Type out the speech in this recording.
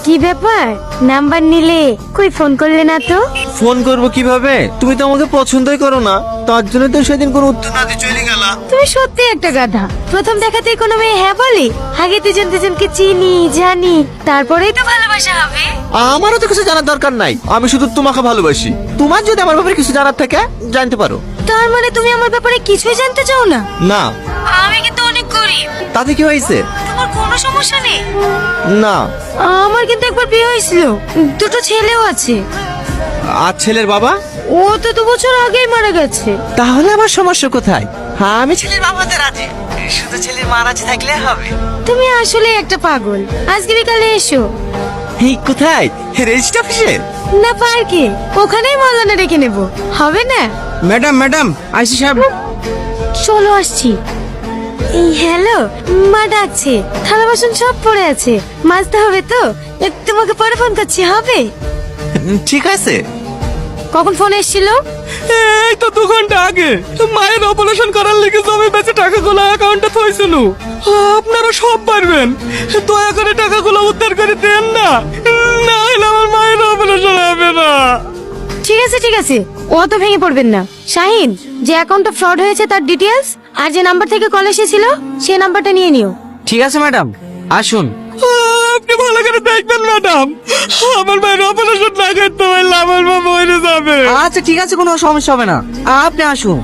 কি ব্যাপার, নাম্বার নিলে কই ফোন করলে না তো? ফোন করব কিভাবে? তুমি তো আমাকে পছন্দই করো না, তার জন্য তো সেদিন কোনো উত্তর না দিয়ে চলে গেলা। তুমি সত্যি একটা গাধা। প্রথম দেখাতেই কোনো মেয়ে হ্যাঁ বলে? আগে দুজন দুজনকে চিনি জানি, তারপরেই তো ভালোবাসা হবে। আমারও তো কিছু জানার দরকার নাই, আমি শুধু তোমাকে ভালোবাসি। তোমার যদি আমার ব্যাপারে কিছু জানার থাকে জানতে পারো। তার মানে তুমি আমার ব্যাপারে কিছুই জানতে চাও না? না। আমি কিন্তু অনেক গরিব। তাতে কি হয়েছে? তোমার কোনো সমস্যা নেই? না। আমার কিন্তু একবার বিয়ে হয়েছিল, দুটো ছেলেও আছে। আর ছেলের বাবা? ও তো 2 বছর আগেই মারা গেছে। তাহলে আমার সমস্যা কোথায়? হ্যাঁ, আমি ছেলের বাবাতে রাজি, শুধু ছেলের মা রাজি থাকলে হবে। তুমি আসলে একটা পাগল। আজকে বিকালে এসো। এই কোথায়? রেজিস্ট্রি অফিসে? না, পার্কে। ওখানেই মলানা রেখে নেব, হবে না? ম্যাডাম আইসি সাহেব। চলো আসছি। এই হ্যালো, মা ডাকছে। থালা বাসন সব পড়ে আছে, মাজতে হবে তো। তোমাকে পরে ফোন করছি, হবে? ঠিক আছে। কখন ফোন এসেছিল? এই তো 2 ঘন্টা আগে। মায়ের অপারেশন করার লেগে জমি বেচে টাকাগুলো অ্যাকাউন্টে থইছিল। আপনারা সব পারবেন, দয়া করে টাকাগুলো উদ্ধার করে দেন না, না হলে আমার মায়ের অপারেশন হবে না। ঠিক আছে ঠিক আছে, অত ভেঙে পড়বেন না। শাহিন, যে অ্যাকাউন্টটা ফ্রড হয়েছে তার ডিটেলস আর যে নাম্বার থেকে কল এসেছিল সেই নাম্বারটা নিয়ে নিও। ঠিক আছে ম্যাডাম, আসুন। আপনি ভালো করে দেখবেন ম্যাডাম, আমার মায়ের অপারেশন না করতে পারলে আমার মা মরে যাবে। আচ্ছা ঠিক আছে, কোনো সমস্যা হবে না, আপনি আসুন।